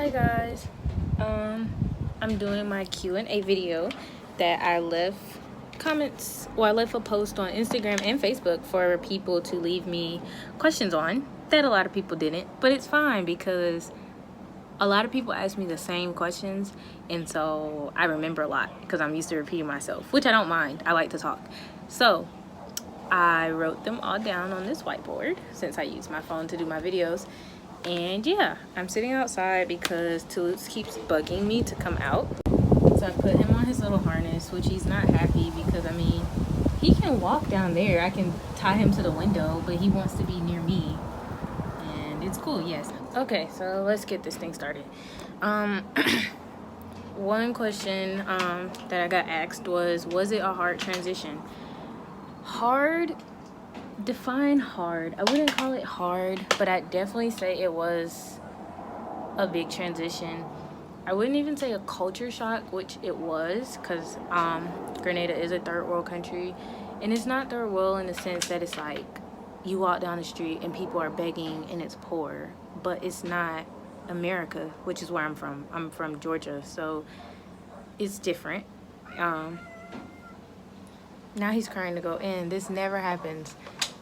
Hi guys, I'm doing my Q&A video that I left comments, I left a post on Instagram and Facebook for people to leave me questions on that a lot of people didn't, but it's fine because a lot of people ask me the same questions, and so I remember a lot because I'm used to repeating myself, which I don't mind. I like to talk. So I wrote them all down on this whiteboard since I use my phone to do my videos. And yeah, I'm sitting outside because Toulouse keeps bugging me to come out. So I put him on his little harness, which he's not happy because, I mean, he can walk down there. I can tie him to the window, but he wants to be near me. And it's cool, yes. Okay, so let's get this thing started. One question that I got asked was it a hard transition? Hard? Define hard. I wouldn't call it hard, but I'd definitely say it was a big transition. I wouldn't even say a culture shock, which it was, because Grenada is a third world country, and it's not third world in the sense that it's like you walk down the street and people are begging and it's poor, but it's not America, which is where I'm from. I'm from Georgia, so it's different. Now he's crying to go in. This never happens.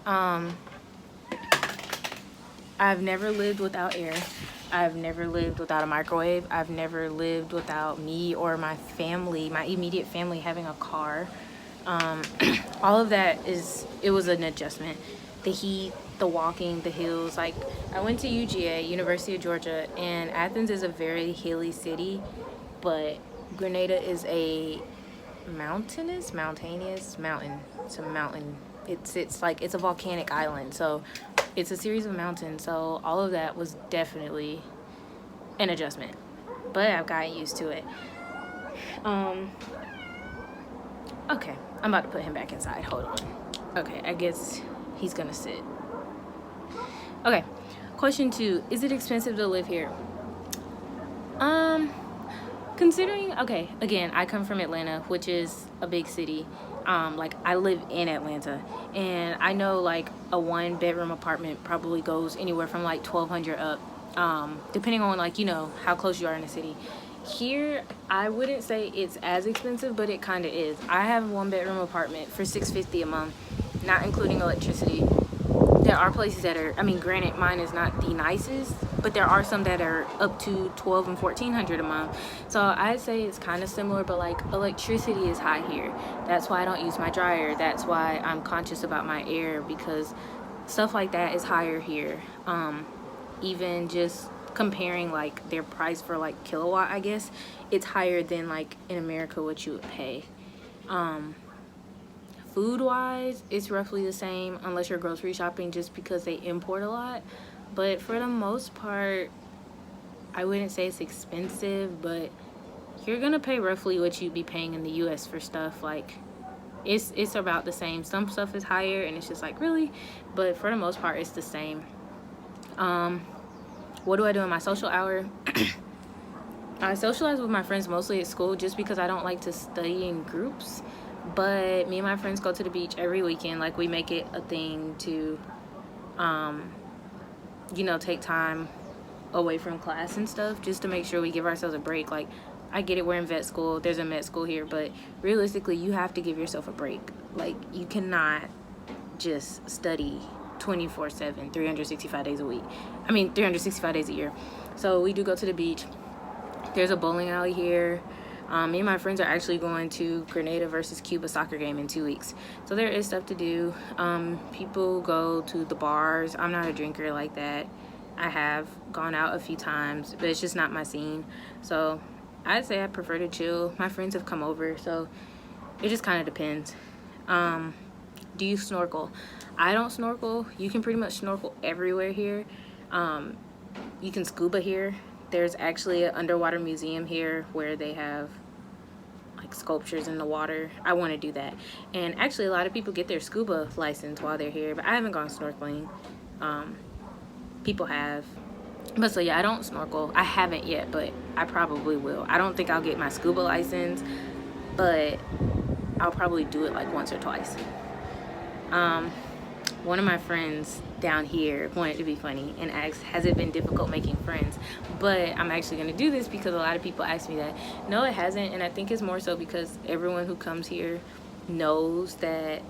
I've never lived without air. I've never lived without a microwave. I've never lived without me or my family, my immediate family, having a car. All of that it was an adjustment. The heat, the walking, the hills. Like, I went to UGA, University of Georgia, and Athens is a very hilly city, but Grenada is a mountain. It's a mountain. It's a volcanic island, so it's a series of mountains, so all of that was definitely an adjustment, but I've gotten used to it. Okay, I'm about to put him back inside. Hold on. Okay, I guess he's gonna sit. Okay, question 2, is it expensive to live here? Considering, okay, again, I come from Atlanta, which is a big city. Like, I live in Atlanta, and I know like a 1-bedroom apartment probably goes anywhere from like $1,200 up, depending on, like, you know, how close you are in the city. Here, I wouldn't say it's as expensive, but it kind of is. I have a 1-bedroom apartment for $650 a month, not including electricity. There are places that are, I mean, granted, mine is not the nicest, but there are some that are up to $1,200 and $1,400 a month. So I'd say it's kind of similar, but like, electricity is high here. That's why I don't use my dryer. That's why I'm conscious about my air, because stuff like that is higher here. Even just comparing like their price for like kilowatt, I guess, it's higher than like in America what you would pay. Food wise, it's roughly the same unless you're grocery shopping, just because they import a lot. But for the most part, I wouldn't say it's expensive, but you're gonna pay roughly what you'd be paying in the US for stuff. Like, it's about the same. Some stuff is higher and it's just like, really? But for the most part, it's the same. What do I do in my social hour? I socialize with my friends mostly at school, just because I don't like to study in groups. But me and my friends go to the beach every weekend. Like, we make it a thing to you know, take time away from class and stuff, just to make sure we give ourselves a break. Like, I get it, we're in vet school, there's a med school here, but realistically, you have to give yourself a break. Like, you cannot just study 24/7, 365 days a week. I mean, 365 days a year. So we do go to the beach. There's a bowling alley here. Me and my friends are actually going to Grenada versus Cuba soccer game in 2 weeks. So there is stuff to do. People go to the bars. I'm not a drinker like that. I have gone out a few times, but it's just not my scene. So I'd say I prefer to chill. My friends have come over, so it just kind of depends. Do you snorkel? I don't snorkel. You can pretty much snorkel everywhere here. You can scuba here. There's actually an underwater museum here where they have like sculptures in the water. I want to do that. And actually, a lot of people get their scuba license while they're here, but I haven't gone snorkeling. People have. But so yeah, I don't snorkel. I haven't yet, but I probably will. I don't think I'll get my scuba license, but I'll probably do it like once or twice. one of my friends down here wanted to be funny and asked, has it been difficult making friends? But I'm actually going to do this because a lot of people ask me that. No, it hasn't, and I think it's more so because everyone who comes here knows that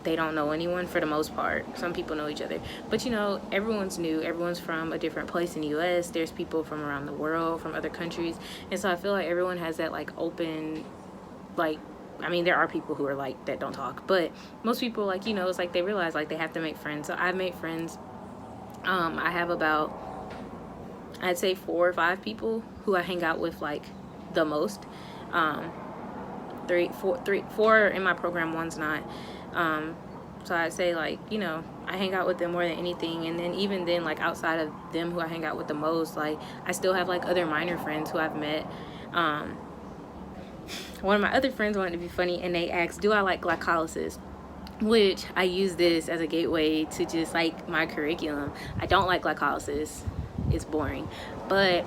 they don't know anyone for the most part. Some people know each other, but you know, everyone's new. Everyone's from a different place in the US. There's people from around the world, from other countries, and so I feel like everyone has that like open, like, I mean, there are people who are like that don't talk, but most people, like, you know, it's like they realize like they have to make friends. So I've made friends. I have about, I'd say 4 or 5 people who I hang out with like the most. 4 in my program, 1's not. So I'd say, like, you know, I hang out with them more than anything. And then even then, like, outside of them who I hang out with the most, like, I still have like other minor friends who I've met. One of my other friends wanted to be funny, and they asked, do I like glycolysis? Which I use this as a gateway to just like my curriculum. I don't like glycolysis. It's boring. But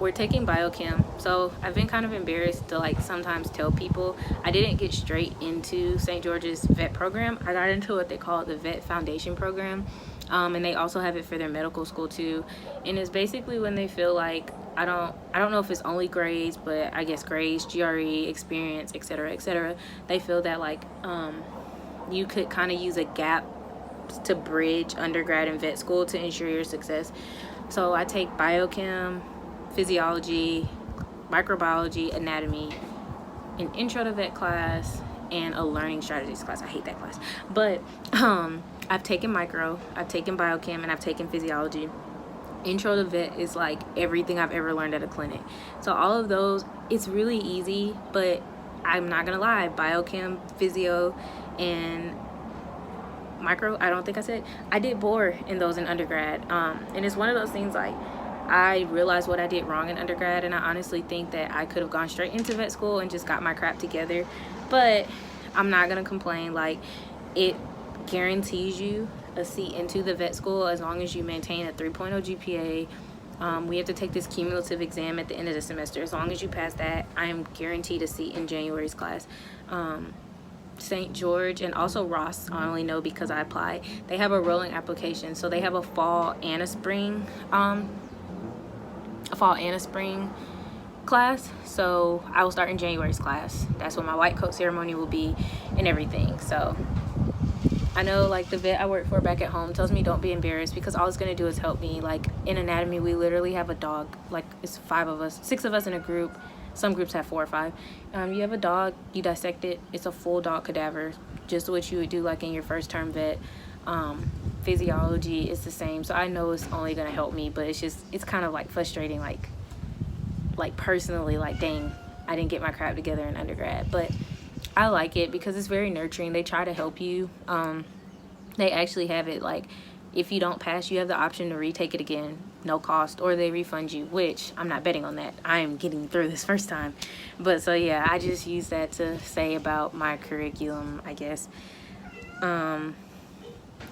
we're taking biochem, so I've been kind of embarrassed to like sometimes tell people. I didn't get straight into St. George's vet program. I got into what they call the vet foundation program, and they also have it for their medical school too. And it's basically when they feel like, I don't know if it's only grades, but I guess grades, GRE, experience, etc., etc. They feel that like you could kind of use a gap to bridge undergrad and vet school to ensure your success. So I take biochem, physiology, microbiology, anatomy, an intro to vet class, and a learning strategies class. I hate that class. But I've taken micro, I've taken biochem, and I've taken physiology. Intro to vet is like everything I've ever learned at a clinic. So all of those, it's really easy, but I'm not gonna lie, biochem, physio, and micro, I don't think I did bore in those in undergrad. And it's one of those things, like, I realized what I did wrong in undergrad, and I honestly think that I could have gone straight into vet school and just got my crap together. But I'm not gonna complain. Like, it guarantees you a seat into the vet school as long as you maintain a 3.0 GPA. We have to take this cumulative exam at the end of the semester. As long as you pass that, I am guaranteed a seat in January's class. St. George and also Ross, I only know because I applied, they have a rolling application. So they have a fall and a spring class. So I will start in January's class. That's when my white coat ceremony will be and everything. So I know, like, the vet I work for back at home tells me don't be embarrassed, because all it's going to do is help me. Like, in anatomy, we literally have a dog. Like, it's 6 of us in a group. Some groups have 4 or 5. You have a dog, you dissect it. It's a full dog cadaver, just what you would do like in your first term vet. Physiology is the same. So I know it's only going to help me, but it's kind of like frustrating, like personally, like, dang, I didn't get my crap together in undergrad. But I like it because it's very nurturing. They try to help you. They actually have it like, if you don't pass, you have the option to retake it again, no cost, or they refund you, which I'm not betting on that. I am getting through this first time. But so yeah, I just use that to say about my curriculum, I guess.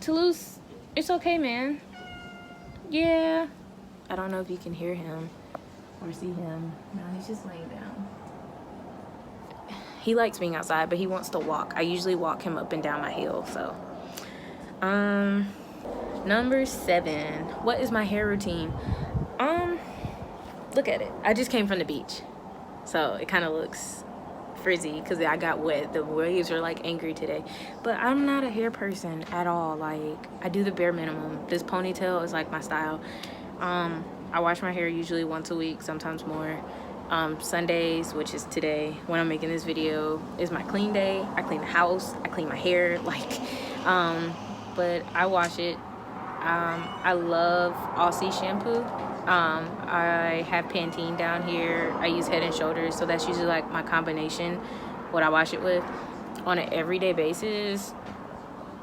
Toulouse, it's okay, man. Yeah. I don't know if you can hear him or see him. No, he's just laying down. He likes being outside, but he wants to walk. I usually walk him up and down my hill, so. Number 7, what is my hair routine? Look at it. I just came from the beach, so it kind of looks frizzy because I got wet. The waves are like angry today, but I'm not a hair person at all. Like, I do the bare minimum. This ponytail is like my style. I wash my hair usually once a week, sometimes more. Sundays, which is today when I'm making this video, is my clean day. I clean the house, I clean my hair, like, but I wash it. I love Aussie shampoo. I have Pantene down here. I use Head and Shoulders, so that's usually like my combination, what I wash it with. On an everyday basis,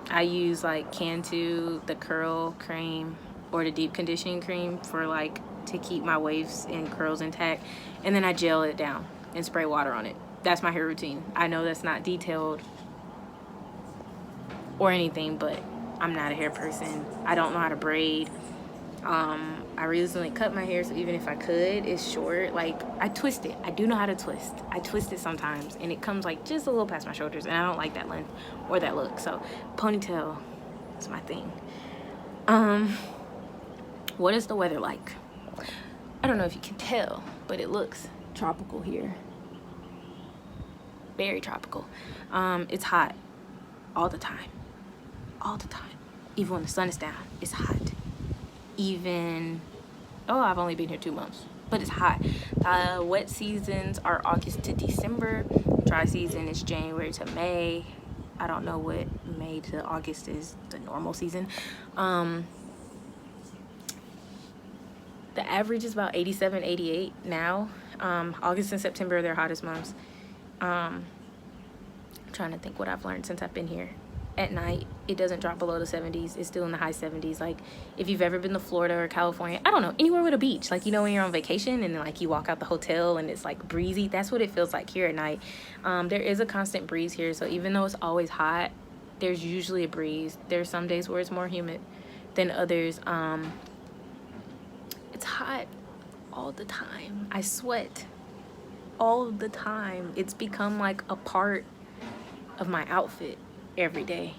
I use like Cantu, the curl cream, or the deep conditioning cream for like to keep my waves and curls intact, and then I gel it down and spray water on it. That's my hair routine. I know that's not detailed or anything, but I'm not a hair person. I don't know how to braid. I recently cut my hair, so even if I could, it's short. Like, I twist it. I do know how to twist. I twist it sometimes, and it comes like just a little past my shoulders, and I don't like that length or that look. So ponytail, It's my thing. What is the weather like? I don't know if you can tell, but it looks tropical here. Very tropical. It's hot all the time. All the time. Even when the sun is down, it's hot. Even, oh, I've only been here 2 months, but it's hot. Wet seasons are August to December. Dry season is January to May. I don't know what May to August is the normal season. The average is about 87, 88 now. August and September are their hottest months. I'm trying to think what I've learned since I've been here. At night, it doesn't drop below the 70s. It's still in the high 70s. Like, if you've ever been to Florida or California, I don't know, anywhere with a beach. Like, you know, when you're on vacation and, like, you walk out the hotel and it's, like, breezy. That's what it feels like here at night. There is a constant breeze here. So even though it's always hot, there's usually a breeze. There's some days where it's more humid than others. It's hot all the time. I sweat all the time. It's become like a part of my outfit every day,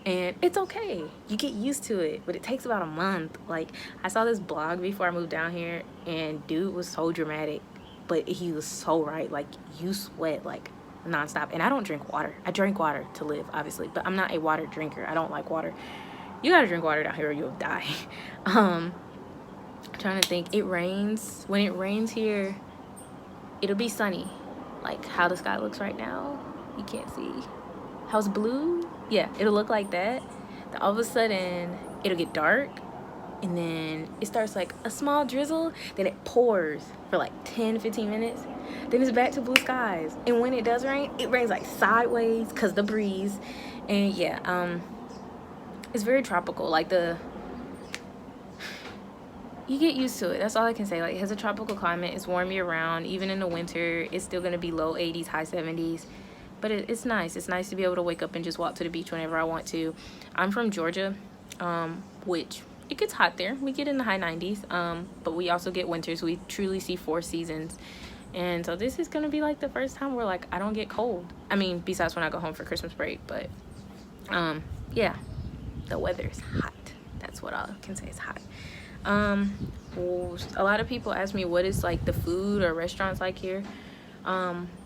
and it's okay. You get used to it, but it takes about a month. Like, I saw this blog before I moved down here, and dude was so dramatic, but he was so right. Like, you sweat like nonstop. And I don't drink water. I drink water to live, obviously, but I'm not a water drinker. I don't like water. You gotta drink water down here or you'll die. I'm trying to think. It rains. When it rains here, it'll be sunny, like how the sky looks right now. You can't see how it's blue. Yeah, it'll look like that. Then all of a sudden it'll get dark, and then it starts like a small drizzle, then it pours for like 10-15 minutes, then it's back to blue skies. And when it does rain, it rains like sideways because the breeze. And yeah, it's very tropical. Like, you get used to it. That's all I can say. Like, it has a tropical climate. It's warm year round. Even in the winter, it's still going to be low 80s, high 70s. But it's nice. It's nice to be able to wake up and just walk to the beach whenever I want to. I'm from Georgia, which it gets hot there. We get in the high 90s, but we also get winters. We truly see 4 seasons. And so this is going to be like the first time where, like, I don't get cold. I mean, besides when I go home for Christmas break. But yeah, the weather's hot. That's what I can say. It's hot. Well, a lot of people ask me what is like the food or restaurants like here.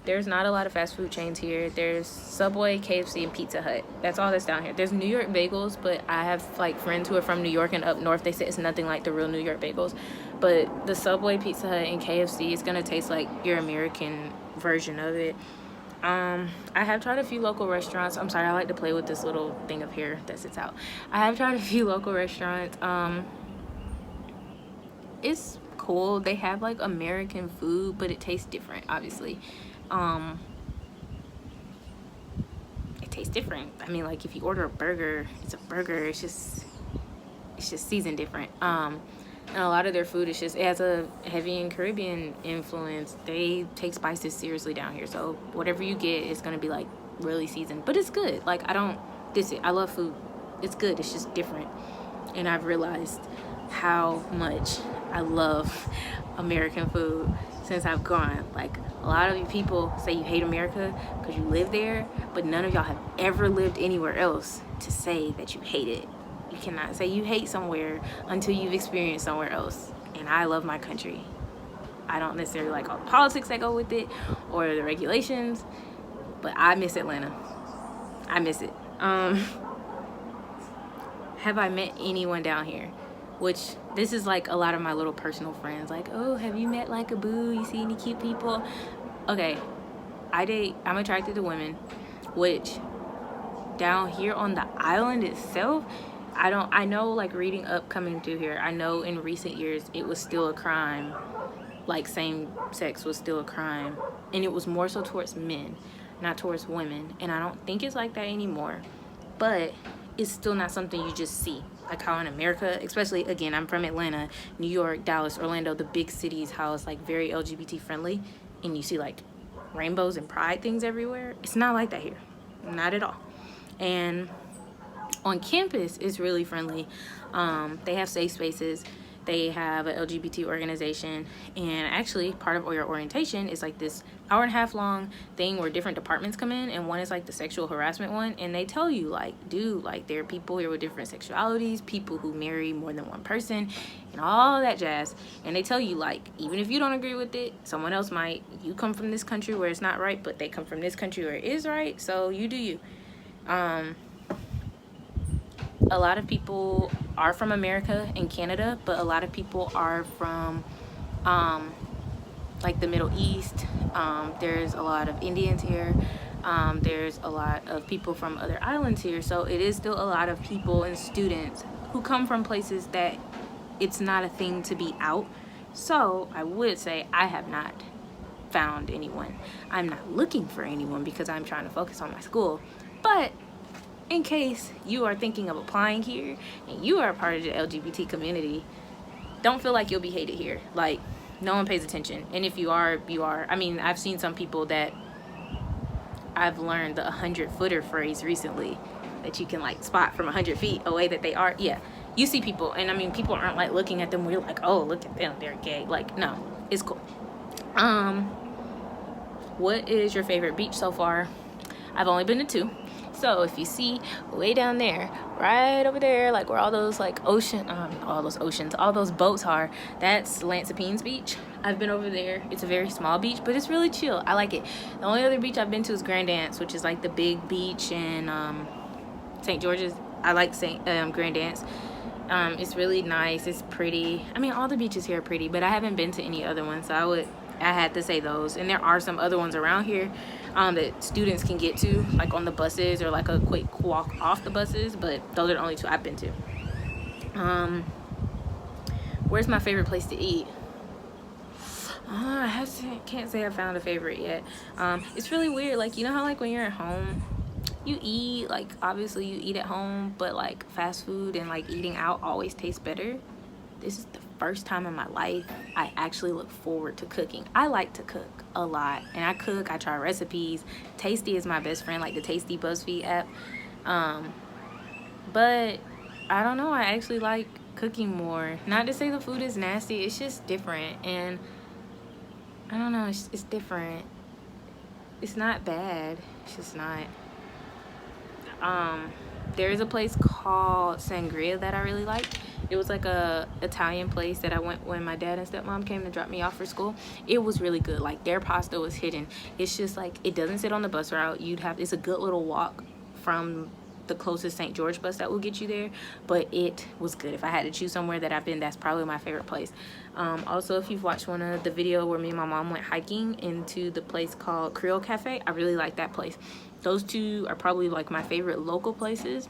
There's not a lot of fast food chains here. There's Subway, KFC, and Pizza Hut. That's all that's down here. There's New York bagels, but I have like friends who are from New York and up north. They say it's nothing like the real New York bagels. But the Subway, Pizza Hut, and KFC is gonna taste like your American version of it. I have tried a few local restaurants. I'm sorry, I like to play with this little thing of hair that sits out. I have tried a few local restaurants. It's cool. They have like American food, but it tastes different, obviously. It tastes different. I mean, like, if you order a burger, it's a burger. It's just seasoned different. And a lot of their food is just, it has a heavy and Caribbean influence. They take spices seriously down here, so whatever you get is gonna be like really seasoned, but it's good. Like, I don't diss it. I love food. It's good. It's just different. And I've realized how much I love American food since I've gone. Like, a lot of you people say you hate America because you live there, but none of y'all have ever lived anywhere else to say that you hate it. You cannot say you hate somewhere until you've experienced somewhere else. And I love my country. I don't necessarily like all the politics that go with it or the regulations, but I miss Atlanta. I miss it. Have I met anyone down here? Which, this is like a lot of my little personal friends. Like, oh, have you met like a boo? You see any cute people? Okay, I'm attracted to women, which down here on the island itself, I know, like, reading up coming through here, I know in recent years it was still a crime. Like, same sex was still a crime. And it was more so towards men, not towards women. And I don't think it's like that anymore. But it's still not something you just see. Like how in America, especially, again, I'm from Atlanta, New York, Dallas, Orlando, the big cities, how it's like very LGBT friendly. And you see like rainbows and pride things everywhere. It's not like that here. Not at all. And on campus, it's really friendly. They have safe spaces. They have an LGBT organization, and actually part of your orientation is like this hour-and-a-half long thing where different departments come in, and one is like the sexual harassment one, and they tell you like, dude, like there are people here with different sexualities, people who marry more than one person and all that jazz, and they tell you like, even if you don't agree with it, someone else might. You come from this country where it's not right, but they come from this country where it is right, so you do you. A lot of people are from America and Canada, but a lot of people are from like the Middle East. There's a lot of Indians here. There's a lot of people from other islands here. So it is still a lot of people and students who come from places that it's not a thing to be out. So I would say I have not found anyone. I'm not looking for anyone because I'm trying to focus on my school. But in case you are thinking of applying here and you are a part of the LGBT community, don't feel like you'll be hated here. Like, no one pays attention. And if you are, you are. I mean, I've seen some people that I've learned the 100-footer phrase recently, that you can like spot from 100 feet away that they are. Yeah, you see people, and I mean, people aren't like looking at them where you're like, oh, look at them, they're gay. Like, no, it's cool. What is your favorite beach so far? I've only been to 2. So if you see way down there, right over there, like where all those like all those boats are, that's Lancepine's beach. I've been over there. It's a very small beach, but it's really chill. I like it. The only other beach I've been to is Grenada, which is like the big beach in St. George's. I like Grenada. It's really nice. It's pretty. I mean, all the beaches here are pretty, but I haven't been to any other ones, so I had to say those. And there are some other ones around here that students can get to, like on the buses or like a quick walk off the buses, but those are the only 2 I've been to. Where's my favorite place to eat? Can't say I found a favorite yet. It's really weird. Like, you know how like when you're at home, you eat, like obviously you eat at home, but like fast food and like eating out always tastes better. This is the first time in my life I actually look forward to cooking. I like to cook a lot, and I try recipes. Tasty is my best friend, like the Tasty BuzzFeed app. But I don't know, I actually like cooking more. Not to say the food is nasty, it's just different, and I don't know, it's different. It's not bad, it's just not. There is a place called Sangria that I really like. It was like a Italian place that I went when my dad and stepmom came to drop me off for school. It was really good. Like, their pasta was hidden. It's just like, it doesn't sit on the bus route. It's a good little walk from the closest St. George bus that will get you there, but it was good. If I had to choose somewhere that I've been, that's probably my favorite place. Also, if you've watched one of the video where me and my mom went hiking into the place called Creole Cafe, I really like that place. Those 2 are probably like my favorite local places.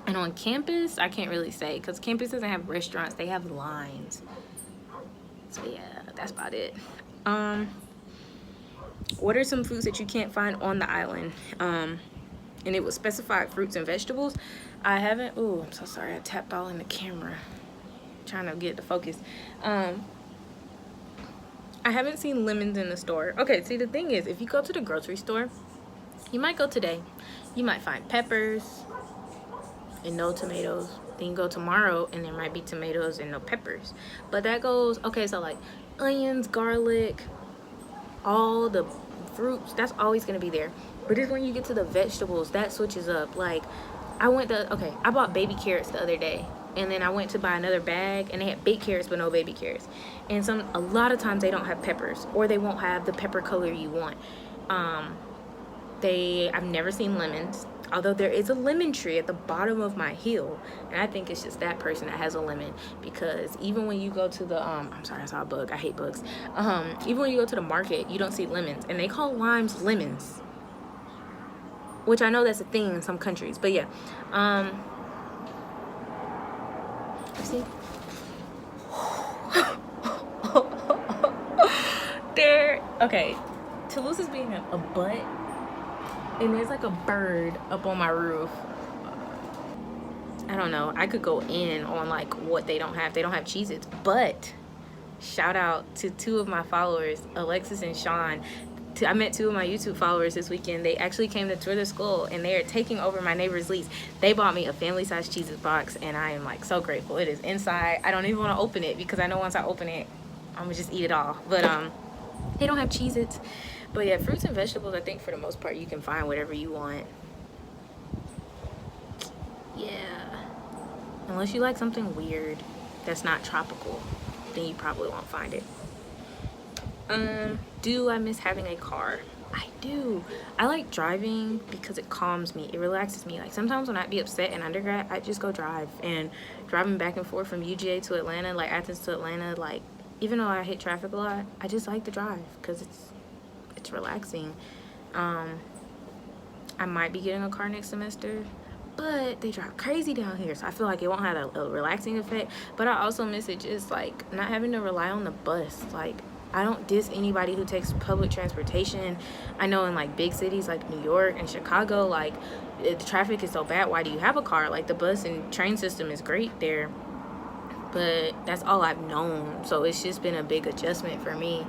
And on campus, I can't really say, because campus doesn't have restaurants, they have lines. So yeah, that's about it. What are some foods that you can't find on the island? And it was specified fruits and vegetables. I haven't, oh, I'm so sorry, I tapped all in the camera, trying to get the focus. I haven't seen lemons in the store. Okay, see, the thing is, if you go to the grocery store, you might go today, you might find peppers and no tomatoes. Then you go tomorrow and there might be tomatoes and no peppers. But that goes, okay, so like onions, garlic, all the fruits, that's always gonna be there. But it's when you get to the vegetables that switches up. Like, I bought baby carrots the other day, and then I went to buy another bag and they had baked carrots but no baby carrots. And a lot of times they don't have peppers, or they won't have the pepper color you want. I've never seen lemons, although there is a lemon tree at the bottom of my hill, and I think it's just that person that has a lemon, because even when you go to the I'm sorry, I saw a bug, I hate bugs. Even when you go to the market, you don't see lemons, and they call limes lemons, which I know that's a thing in some countries. But yeah, see, okay, Toulouse is being a butt. And there's like a bird up on my roof. I don't know. I could go in on like what they don't have. They don't have Cheez-Its. But shout out to 2 of my followers, Alexis and Sean. I met 2 of my YouTube followers this weekend. They actually came to tour the school, and they are taking over my neighbor's lease. They bought me a family-size Cheez-Its box, and I am like so grateful. It is inside. I don't even want to open it because I know once I open it, I'm gonna just eat it all. But they don't have Cheez-Its. But yeah, fruits and vegetables, I think for the most part you can find whatever you want. Yeah, unless you like something weird that's not tropical, then you probably won't find it. Do I miss having a car? I do. I like driving because it calms me. It relaxes me. Like sometimes when I'd be upset in undergrad, I just go drive. And driving back and forth from UGA to Atlanta, like Athens to Atlanta, like even though I hit traffic a lot, I just like to drive because it's relaxing. I might be getting a car next semester, but they drive crazy down here, so I feel like it won't have a relaxing effect. But I also miss it just like not having to rely on the bus. Like I don't diss anybody who takes public transportation. I know in like big cities like New York and Chicago, like the traffic is so bad, why do you have a car? Like the bus and train system is great there, but that's all I've known, so it's just been a big adjustment for me.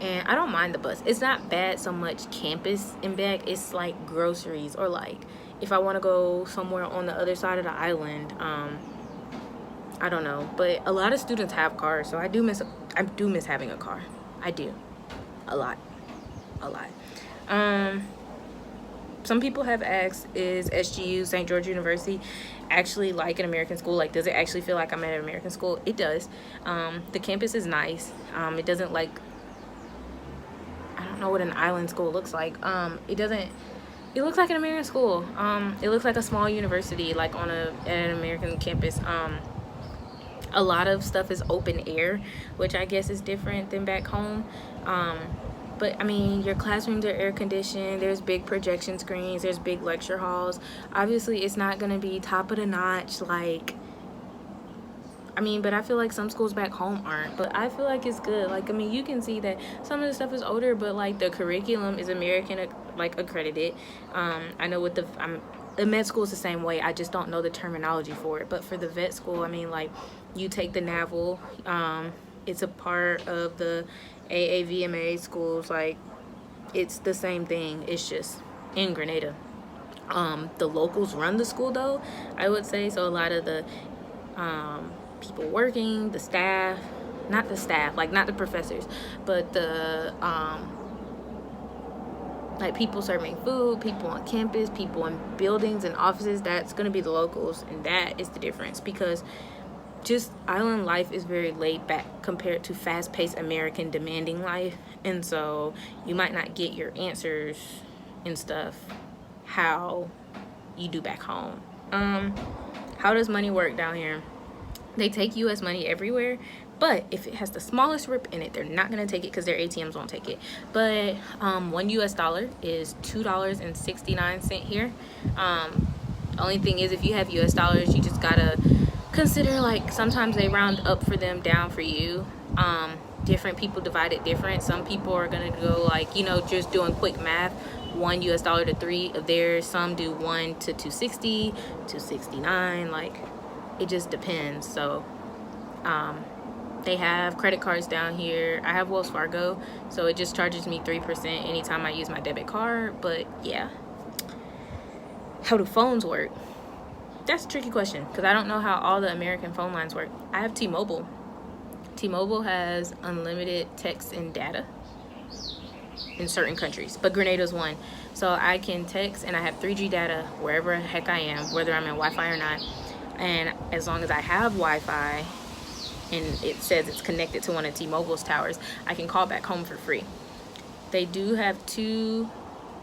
And I don't mind the bus. It's not bad so much campus and back. It's like groceries, or like if I want to go somewhere on the other side of the island. I don't know, but a lot of students have cars, so I do miss having a car. I do, a lot. Some people have asked, is SGU, St. George University, actually like an American school? Like, does it actually feel like I'm at an American school? It does. The campus is nice. It doesn't like, I don't know what an island school looks like. It looks like an American school. It looks like a small university, like at an American campus. A lot of stuff is open air, which I guess is different than back home. But I mean, your classrooms are air conditioned. There's big projection screens. There's big lecture halls. Obviously, it's not gonna be top of the notch, like, I mean, but I feel like some schools back home aren't. But I feel like it's good. Like, I mean, you can see that some of the stuff is older, but like the curriculum is American, like accredited. I know with the med school is the same way. I just don't know the terminology for it. But for the vet school, I mean, like, you take the NAVL. It's a part of the AAVMA schools. Like, it's the same thing. It's just in Grenada. The locals run the school, though, I would say. So a lot of the people working, the staff, not the professors, but the like people serving food, people on campus, people in buildings and offices, that's going to be the locals. And that is the difference, because just island life is very laid back compared to fast-paced American demanding life. And so you might not get your answers and stuff how you do back home. How does money work down here? They take U.S. money everywhere, but if it has the smallest rip in it, they're not going to take it because their ATMs won't take it. But $1 US is $2.69 here. Only thing is, if you have US dollars, you just gotta consider, like, sometimes they round up for them, down for you. Different people divide it different. Some people are gonna go, like, you know, just doing quick math, $1 US to 3 of theirs. Some do 1 to 260, 269. Like, it just depends. So they have credit cards down here. I have Wells Fargo, so it just charges me 3% anytime I use my debit card. But yeah, how do phones work? That's a tricky question, because I don't know how all the American phone lines work. I have T-Mobile. T-Mobile has unlimited text and data in certain countries, but Grenada's one. So I can text, and I have 3G data wherever the heck I am, whether I'm in Wi-Fi or not. And as long as I have Wi-Fi and it says it's connected to one of T-Mobile's towers, I can call back home for free. They do have 2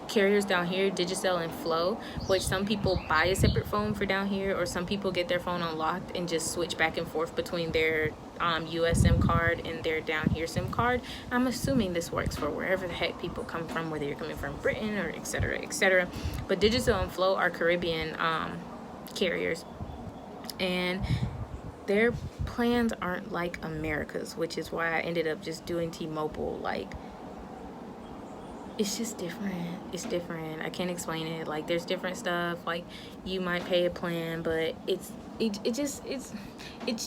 carriers down here, Digicel and Flow, which some people buy a separate phone for down here, or some people get their phone unlocked and just switch back and forth between their US SIM card and their down here SIM card. I'm assuming this works for wherever the heck people come from, whether you're coming from Britain or etc., etc. But Digicel and Flow are Caribbean carriers, and their plans aren't like America's, which is why I ended up just doing T-Mobile. Like, it's just different. It's different. I can't explain it. Like, there's different stuff. Like, you might pay a plan, but it's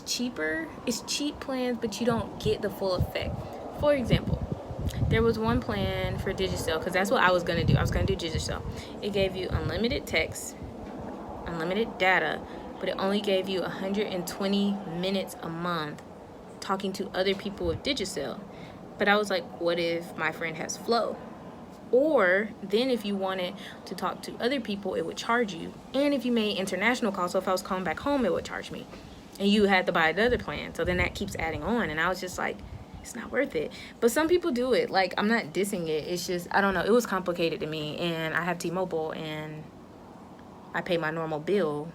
cheaper. It's cheap plans, but you don't get the full effect. For example, there was one plan for Digicel, because that's what I was going to do. I was going to do Digicel. It gave you unlimited text, unlimited data, but it only gave you 120 minutes a month talking to other people with Digicel. But I was like, what if my friend has Flow? Or then if you wanted to talk to other people, it would charge you. And if you made international calls, so if I was calling back home, it would charge me. And you had to buy another plan. So then that keeps adding on. And I was just like, it's not worth it. But some people do it. Like, I'm not dissing it. It's just, I don't know. It was complicated to me. And I have T-Mobile, and I pay my normal bill,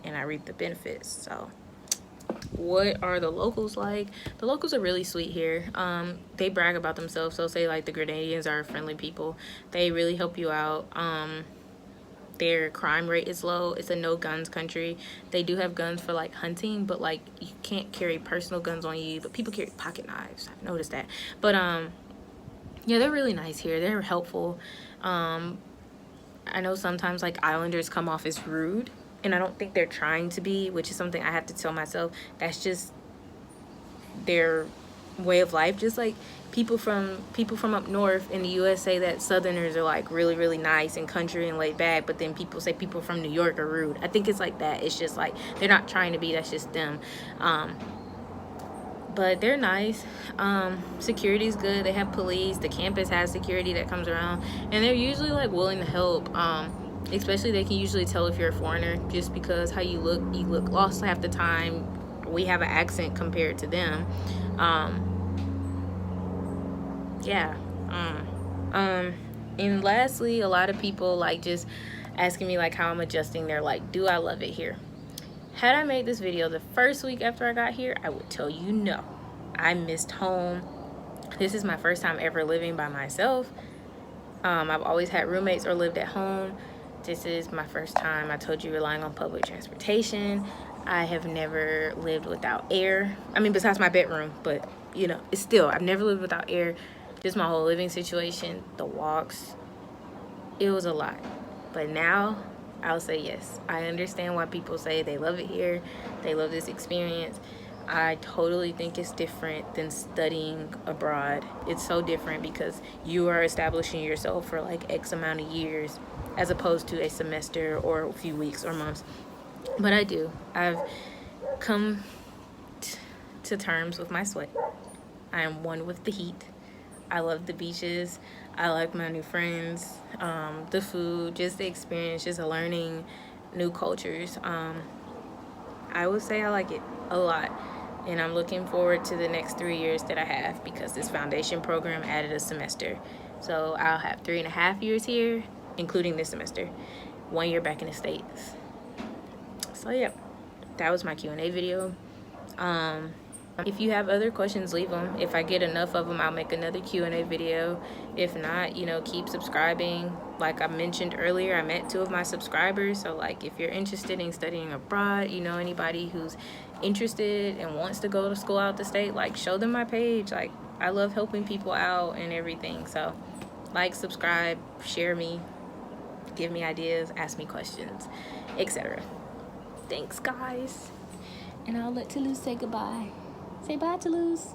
and I reap the benefits. So what are the locals like? The locals are really sweet here. They brag about themselves. So say like the Grenadians are friendly people. They really help you out. Their crime rate is low. It's a no guns country. They do have guns for like hunting, but like you can't carry personal guns on you, but people carry pocket knives. I've noticed that. But yeah, they're really nice here. They're helpful. I know sometimes like islanders come off as rude, and I don't think they're trying to be, which is something I have to tell myself. That's just their way of life. Just like people from up north in the US say that Southerners are like really, really nice and country and laid back, but then people say people from New York are rude. I think it's like that. It's just like they're not trying to be, that's just them. But they're nice. Security's good. They have police. The campus has security that comes around, and they're usually like willing to help. Especially they can usually tell if you're a foreigner just because how you look lost half the time. We have an accent compared to them. Yeah. And lastly, a lot of people like just asking me like how I'm adjusting. They're like, do I love it here? Had I made this video the first week after I got here, I would tell you no. I missed home. This is my first time ever living by myself. I've always had roommates or lived at home. This is my first time, I told you, relying on public transportation. I have never lived without air. I mean, besides my bedroom, but you know, it's still, I've never lived without air. Just my whole living situation, the walks, it was a lot. But now, I'll say yes. I understand why people say they love it here. They love this experience. I totally think it's different than studying abroad. It's so different because you are establishing yourself for like X amount of years as opposed to a semester or a few weeks or months. But I've come to terms with my sweat. I am one with the heat. I love the beaches. I like my new friends, the food, just the experience, just learning new cultures. I would say I like it a lot. And I'm looking forward to the next 3 years that I have, because this foundation program added a semester. So I'll have 3.5 years here, including this semester, 1 year back in the States. So yeah, that was my Q&A video. If you have other questions, leave them. If I get enough of them, I'll make another Q&A video. If not, you know, keep subscribing. Like I mentioned earlier, I met 2 of my subscribers. So like if you're interested in studying abroad, you know, anybody who's interested and wants to go to school out the state, like show them my page. Like I love helping people out and everything. So like, subscribe, share me, give me ideas, ask me questions, etc. Thanks guys. And I'll let Toulouse say goodbye. Say bye, Toulouse.